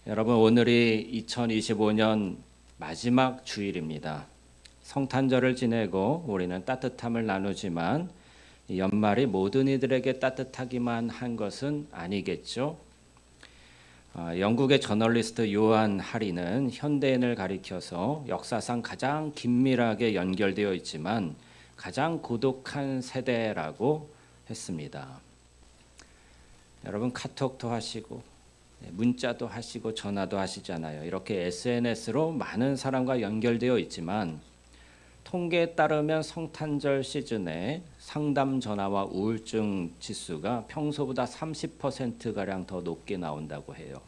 여러분, 오늘이 2025년 마지막 주일입니다. 성탄절을 지내고 우리는 따뜻함을 나누지만 이 연말이 모든 이들에게 따뜻하기만 한 것은 아니겠죠. 영국의 저널리스트 요한 하리는 현대인을 가리켜서 역사상 가장 긴밀하게 연결되어 있지만 가장 고독한 세대라고 했습니다. 여러분, 카톡도 하시고 문자도 하시고 전화도 하시잖아요. 이렇게 SNS로 많은 사람과 연결되어 있지만 통계에 따르면 성탄절 시즌에 상담 전화와 우울증 지수가 평소보다 30%가량 더 높게 나온다고 해요.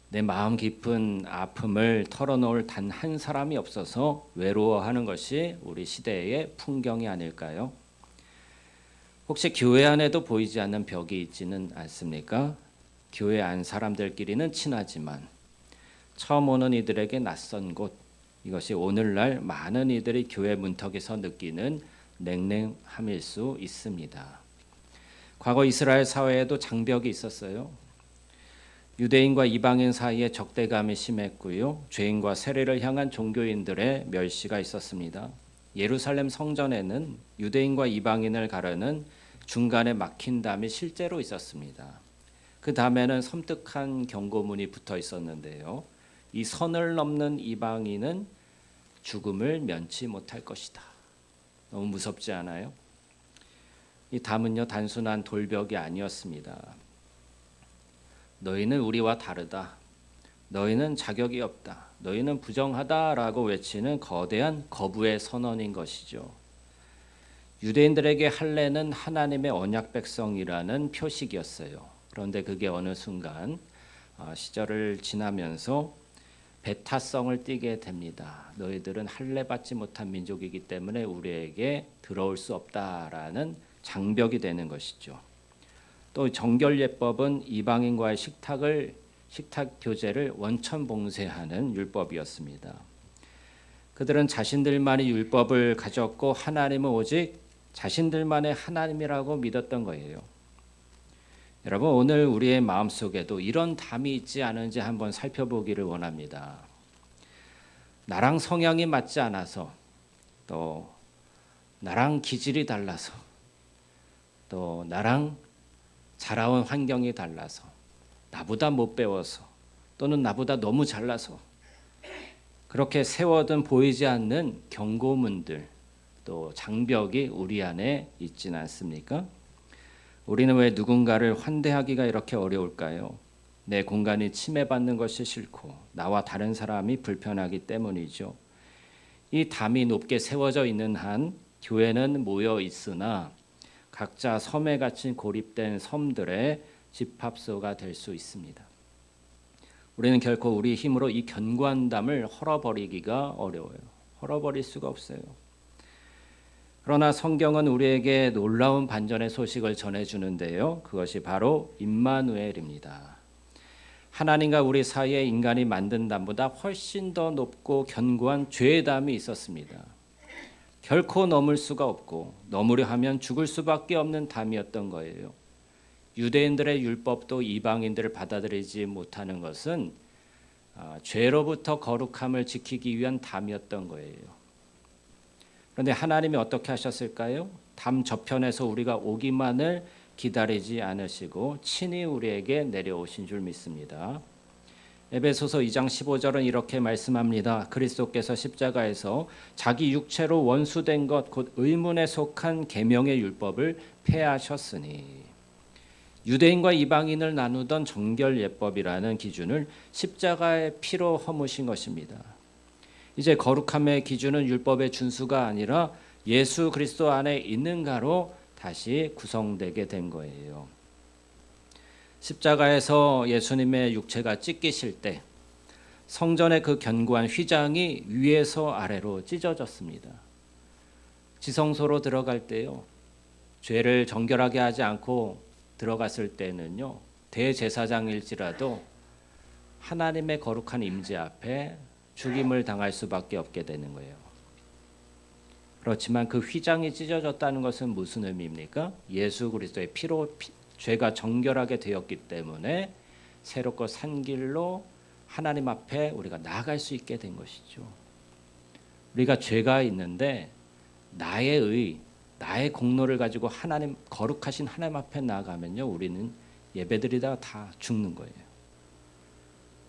내 마음 깊은 아픔을 털어놓을 단 한 사람이 없어서 외로워하는 것이 우리 시대의 풍경이 아닐까요? 혹시 교회 안에도 보이지 않는 벽이 있지는 않습니까? 교회 안 사람들끼리는 친하지만 처음 오는 이들에게 낯선 곳, 이것이 오늘날 많은 이들이 교회 문턱에서 느끼는 냉랭함일 수 있습니다. 과거 이스라엘 사회에도 장벽이 있었어요. 유대인과 이방인 사이에 적대감이 심했고요. 죄인과 세례를 향한 종교인들의 멸시가 있었습니다. 예루살렘 성전에는 유대인과 이방인을 가르는 중간에 막힌 담이 실제로 있었습니다. 그 다음에는 섬뜩한 경고문이 붙어 있었는데요. 이 선을 넘는 이방인은 죽음을 면치 못할 것이다. 너무 무섭지 않아요? 이 담은요, 단순한 돌벽이 아니었습니다. 너희는 우리와 다르다. 너희는 자격이 없다. 너희는 부정하다라고 외치는 거대한 거부의 선언인 것이죠. 유대인들에게 할례는 하나님의 언약 백성이라는 표식이었어요. 그런데 그게 어느 순간 시절을 지나면서 배타성을 띠게 됩니다. 너희들은 할례 받지 못한 민족이기 때문에 우리에게 들어올 수 없다라는 장벽이 되는 것이죠. 또 정결예법은 이방인과의 식탁 교제를 원천 봉쇄하는 율법이었습니다. 그들은 자신들만이 율법을 가졌고 하나님은 오직 자신들만의 하나님이라고 믿었던 거예요. 여러분, 오늘 우리의 마음속에도 이런 담이 있지 않은지 한번 살펴보기를 원합니다. 나랑 성향이 맞지 않아서, 또 나랑 기질이 달라서, 또 나랑 자라온 환경이 달라서, 나보다 못 배워서, 또는 나보다 너무 잘나서 그렇게 세워둔 보이지 않는 경고문들, 또 장벽이 우리 안에 있지는 않습니까? 우리는 왜 누군가를 환대하기가 이렇게 어려울까요? 내 공간이 침해받는 것이 싫고 나와 다른 사람이 불편하기 때문이죠. 이 담이 높게 세워져 있는 한 교회는 모여 있으나 각자 섬에 갇힌 고립된 섬들의 집합소가 될 수 있습니다. 우리는 결코 우리 힘으로 이 견고한 담을 헐어버리기가 어려워요. 헐어버릴 수가 없어요. 그러나 성경은 우리에게 놀라운 반전의 소식을 전해주는데요. 그것이 바로 임마누엘입니다. 하나님과 우리 사이에 인간이 만든 담보다 훨씬 더 높고 견고한 죄의 담이 있었습니다. 결코 넘을 수가 없고 넘으려 하면 죽을 수밖에 없는 담이었던 거예요. 유대인들의 율법도 이방인들을 받아들이지 못하는 것은 죄로부터 거룩함을 지키기 위한 담이었던 거예요. 그런데 하나님이 어떻게 하셨을까요? 담 저편에서 우리가 오기만을 기다리지 않으시고 친히 우리에게 내려오신 줄 믿습니다. 에베소서 2장 15절은 이렇게 말씀합니다. 그리스도께서 십자가에서 자기 육체로 원수된 것 곧 의문에 속한 계명의 율법을 폐하셨으니, 유대인과 이방인을 나누던 정결예법이라는 기준을 십자가의 피로 허무신 것입니다. 이제 거룩함의 기준은 율법의 준수가 아니라 예수 그리스도 안에 있는가로 다시 구성되게 된 거예요. 십자가에서 예수님의 육체가 찢기실 때 성전의 그 견고한 휘장이 위에서 아래로 찢어졌습니다. 지성소로 들어갈 때요, 죄를 정결하게 하지 않고 들어갔을 때는요, 대제사장일지라도 하나님의 거룩한 임재 앞에 죽임을 당할 수밖에 없게 되는 거예요. 그렇지만 그 휘장이 찢어졌다는 것은 무슨 의미입니까? 예수 그리스도의 피로 죄가 정결하게 되었기 때문에 새롭고 산 길로 하나님 앞에 우리가 나아갈 수 있게 된 것이죠. 우리가 죄가 있는데 나의 공로를 가지고 하나님 거룩하신 하나님 앞에 나아가면요, 우리는 예배드리다가 다 죽는 거예요.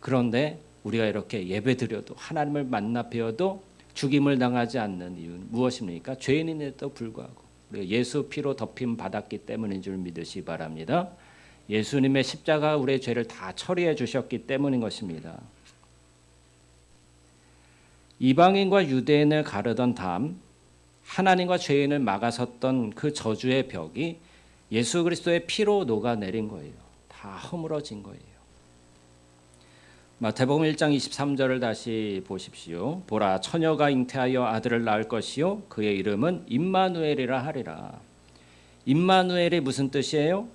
그런데 우리가 이렇게 예배드려도 하나님을 만나 뵈어도 죽임을 당하지 않는 이유는 무엇입니까? 죄인인데도 불구하고 우리가 예수 피로 덮임 받았기 때문인 줄 믿으시기 바랍니다. 예수님의 십자가 우리의 죄를 다 처리해 주셨기 때문인 것입니다. 이방인과 유대인을 가르던 담, 하나님과 죄인을 막아섰던 그 저주의 벽이 예수 그리스도의 피로 녹아내린 거예요. 다 허물어진 거예요. 마태복음 1장 23절을 다시 보십시오. 보라, 처녀가 잉태하여 아들을 낳을 것이요 그의 이름은 임마누엘이라 하리라. 임마누엘이 무슨 뜻이에요?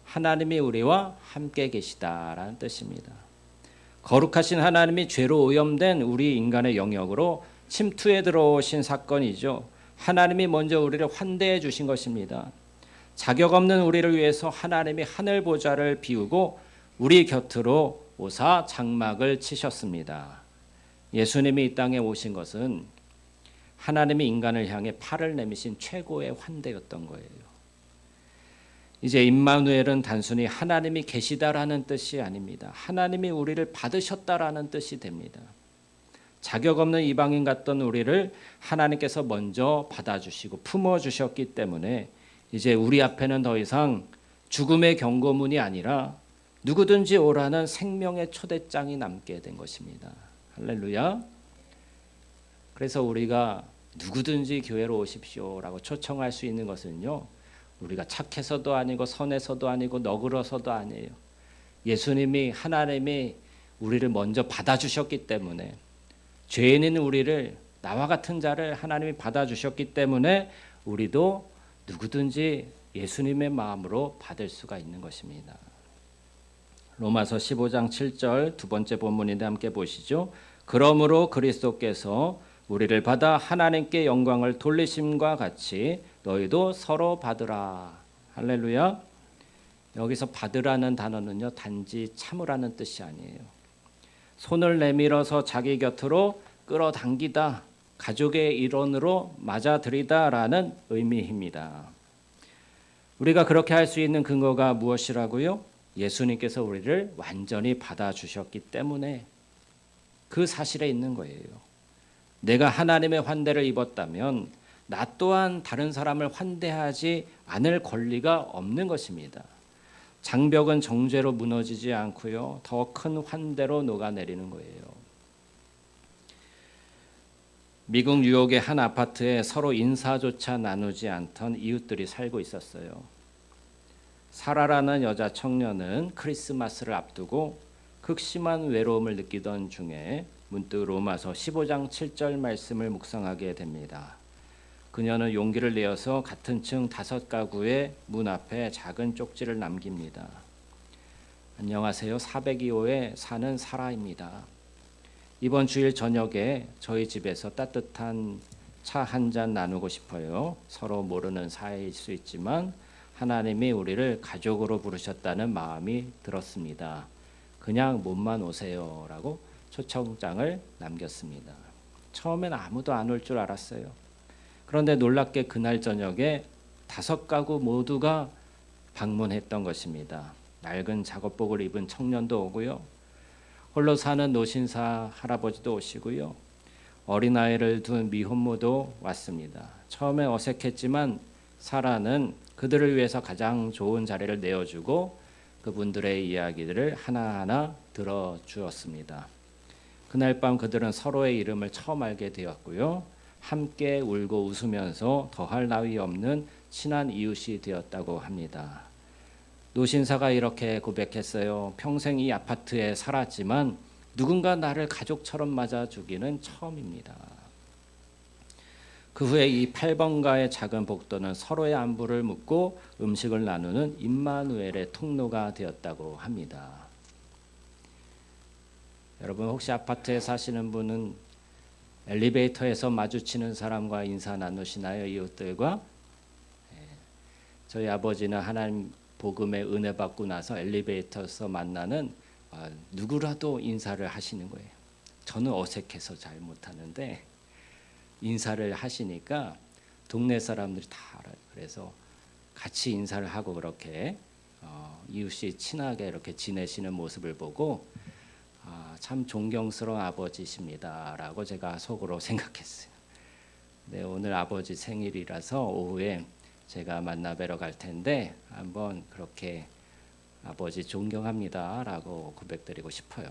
하나님이 우리와 함께 계시다라는 뜻입니다. 거룩하신 하나님이 죄로 오염된 우리 인간의 영역으로 침투해 들어오신 사건이죠. 하나님이 먼저 우리를 환대해 주신 것입니다. 자격 없는 우리를 위해서 하나님이 하늘 보좌를 비우고 우리 곁으로 오사 장막을 치셨습니다. 예수님이 이 땅에 오신 것은 하나님이 인간을 향해 팔을 내미신 최고의 환대였던 거예요. 이제 임마누엘은 단순히 하나님이 계시다라는 뜻이 아닙니다. 하나님이 우리를 받으셨다라는 뜻이 됩니다. 자격 없는 이방인 같던 우리를 하나님께서 먼저 받아주시고 품어주셨기 때문에 이제 우리 앞에는 더 이상 죽음의 경고문이 아니라 누구든지 오라는 생명의 초대장이 남게 된 것입니다. 할렐루야. 그래서 우리가 누구든지 교회로 오십시오라고 초청할 수 있는 것은요, 우리가 착해서도 아니고 선해서도 아니고 너그러서도 아니에요. 예수님이 하나님이 우리를 먼저 받아주셨기 때문에, 죄인인 우리를, 나와 같은 자를 하나님이 받아주셨기 때문에 우리도 누구든지 예수님의 마음으로 받을 수가 있는 것입니다. 로마서 15장 7절 두 번째 본문인데 함께 보시죠. 그러므로 그리스도께서 우리를 받아 하나님께 영광을 돌리심과 같이 너희도 서로 받으라. 할렐루야. 여기서 받으라는 단어는요, 단지 참으라는 뜻이 아니에요. 손을 내밀어서 자기 곁으로 끌어당기다, 가족의 일원으로 맞아들이다라는 의미입니다. 우리가 그렇게 할 수 있는 근거가 무엇이라고요? 예수님께서 우리를 완전히 받아주셨기 때문에 그 사실에 있는 거예요. 내가 하나님의 환대를 입었다면 나 또한 다른 사람을 환대하지 않을 권리가 없는 것입니다. 장벽은 정죄로 무너지지 않고요, 더 큰 환대로 녹아내리는 거예요. 미국 뉴욕의 한 아파트에 서로 인사조차 나누지 않던 이웃들이 살고 있었어요. 사라라는 여자 청년은 크리스마스를 앞두고 극심한 외로움을 느끼던 중에 문득 로마서 15장 7절 말씀을 묵상하게 됩니다. 그녀는 용기를 내어서 같은 층 5가구의 문 앞에 작은 쪽지를 남깁니다. 안녕하세요. 402호에 사는 사라입니다. 이번 주일 저녁에 저희 집에서 따뜻한 차 한 잔 나누고 싶어요. 서로 모르는 사이일 수 있지만 하나님이 우리를 가족으로 부르셨다는 마음이 들었습니다. 그냥 몸만 오세요 라고 초청장을 남겼습니다. 처음엔 아무도 안 올 줄 알았어요. 그런데 놀랍게 그날 저녁에 5가구 모두가 방문했던 것입니다. 낡은 작업복을 입은 청년도 오고요, 홀로 사는 노신사 할아버지도 오시고요, 어린아이를 둔 미혼모도 왔습니다. 처음에 어색했지만 사라는 그들을 위해서 가장 좋은 자리를 내어주고 그분들의 이야기들을 하나하나 들어주었습니다. 그날 밤 그들은 서로의 이름을 처음 알게 되었고요, 함께 울고 웃으면서 더할 나위 없는 친한 이웃이 되었다고 합니다. 노신사가 이렇게 고백했어요. 평생 이 아파트에 살았지만 누군가 나를 가족처럼 맞아주기는 처음입니다. 그 후에 이 8번가의 작은 복도는 서로의 안부를 묻고 음식을 나누는 임마누엘의 통로가 되었다고 합니다. 여러분, 혹시 아파트에 사시는 분은 엘리베이터에서 마주치는 사람과 인사 나누시나요? 이웃들과? 저희 아버지는 하나님 복음의 은혜 받고 나서 엘리베이터에서 만나는 누구라도 인사를 하시는 거예요. 저는 어색해서 잘 못하는데 인사를 하시니까 동네 사람들이 다 알아요. 그래서 같이 인사를 하고 그렇게 이웃이 친하게 이렇게 지내시는 모습을 보고 참 존경스러운 아버지십니다라고 제가 속으로 생각했어요. 네, 오늘 아버지 생일이라서 오후에 제가 만나 뵈러 갈 텐데 한번 그렇게 아버지 존경합니다라고 고백드리고 싶어요.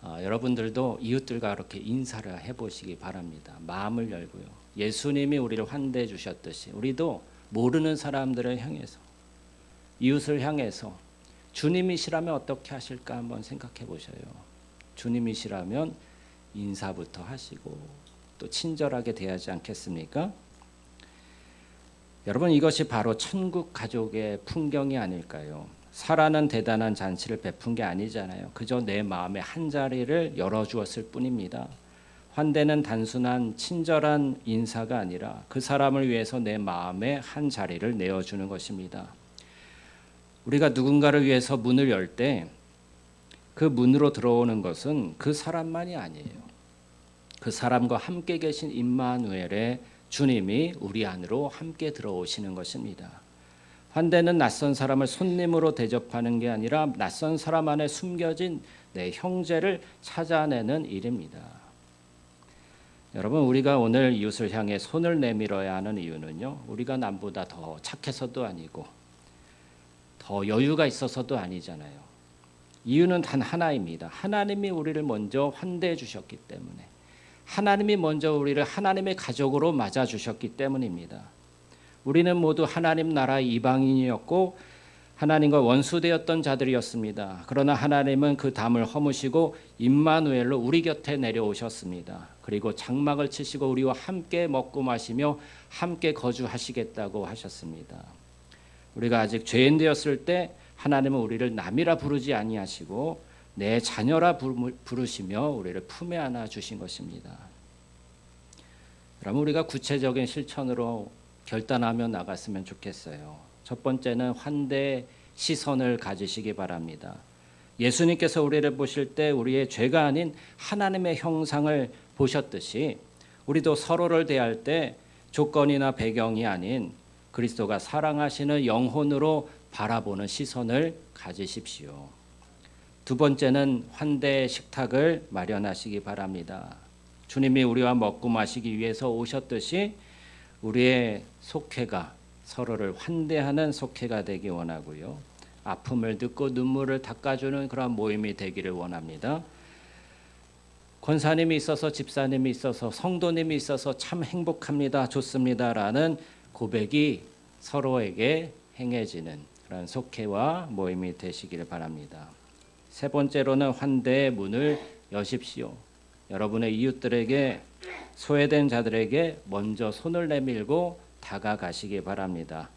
여러분들도 이웃들과 그렇게 인사를 해보시기 바랍니다. 마음을 열고요. 예수님이 우리를 환대해 주셨듯이 우리도 모르는 사람들을 향해서 이웃을 향해서 주님이시라면 어떻게 하실까 한번 생각해 보셔요. 주님이시라면 인사부터 하시고 또 친절하게 대하지 않겠습니까? 여러분 이것이 바로 천국 가족의 풍경이 아닐까요? 사라는 대단한 잔치를 베푼 게 아니잖아요. 그저 내 마음의 한 자리를 열어주었을 뿐입니다. 환대는 단순한 친절한 인사가 아니라 그 사람을 위해서 내 마음의 한 자리를 내어주는 것입니다. 우리가 누군가를 위해서 문을 열 때 그 문으로 들어오는 것은 그 사람만이 아니에요. 그 사람과 함께 계신 임마누엘의 주님이 우리 안으로 함께 들어오시는 것입니다. 환대는 낯선 사람을 손님으로 대접하는 게 아니라 낯선 사람 안에 숨겨진 내 형제를 찾아내는 일입니다. 여러분 우리가 오늘 이웃을 향해 손을 내밀어야 하는 이유는요. 우리가 남보다 더 착해서도 아니고 더 여유가 있어서도 아니잖아요. 이유는 단 하나입니다. 하나님이 우리를 먼저 환대해 주셨기 때문에 하나님이 먼저 우리를 하나님의 가족으로 맞아 주셨기 때문입니다. 우리는 모두 하나님 나라의 이방인이었고 하나님과 원수되었던 자들이었습니다. 그러나 하나님은 그 담을 허무시고 임마누엘로 우리 곁에 내려오셨습니다. 그리고 장막을 치시고 우리와 함께 먹고 마시며 함께 거주하시겠다고 하셨습니다. 우리가 아직 죄인 되었을 때 하나님은 우리를 남이라 부르지 아니하시고 내 자녀라 부르시며 우리를 품에 안아 주신 것입니다. 그럼 우리가 구체적인 실천으로 결단하며 나갔으면 좋겠어요. 첫 번째는 환대 시선을 가지시기 바랍니다. 예수님께서 우리를 보실 때 우리의 죄가 아닌 하나님의 형상을 보셨듯이 우리도 서로를 대할 때 조건이나 배경이 아닌 그리스도가 사랑하시는 영혼으로 바라보는 시선을 가지십시오. 두 번째는 환대 식탁을 마련하시기 바랍니다. 주님이 우리와 먹고 마시기 위해서 오셨듯이 우리의 속회가 서로를 환대하는 속회가 되기 원하고요. 아픔을 듣고 눈물을 닦아주는 그런 모임이 되기를 원합니다. 권사님이 있어서 집사님이 있어서 성도님이 있어서 참 행복합니다. 좋습니다라는 고백이 서로에게 행해지는 그런 속회와 모임이 되시기를 바랍니다. 세 번째로는 환대의 문을 여십시오. 여러분의 이웃들에게 소외된 자들에게 먼저 손을 내밀고 다가가시기 바랍니다.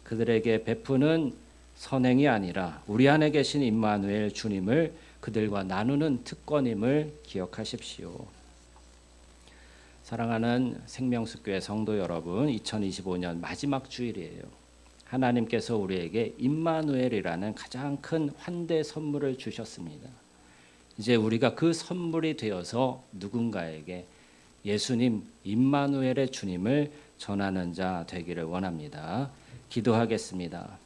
그들에게 베푸는 선행이 아니라 우리 안에 계신 임마누엘 주님을 그들과 나누는 특권임을 기억하십시오. 사랑하는 생명숲교회 성도 여러분, 2025년 마지막 주일이에요. 하나님께서 우리에게 임마누엘이라는 가장 큰 환대 선물을 주셨습니다. 이제 우리가 그 선물이 되어서 누군가에게 예수님 임마누엘의 주님을 전하는 자 되기를 원합니다. 기도하겠습니다.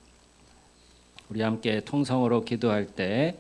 우리 함께 통성으로 기도할 때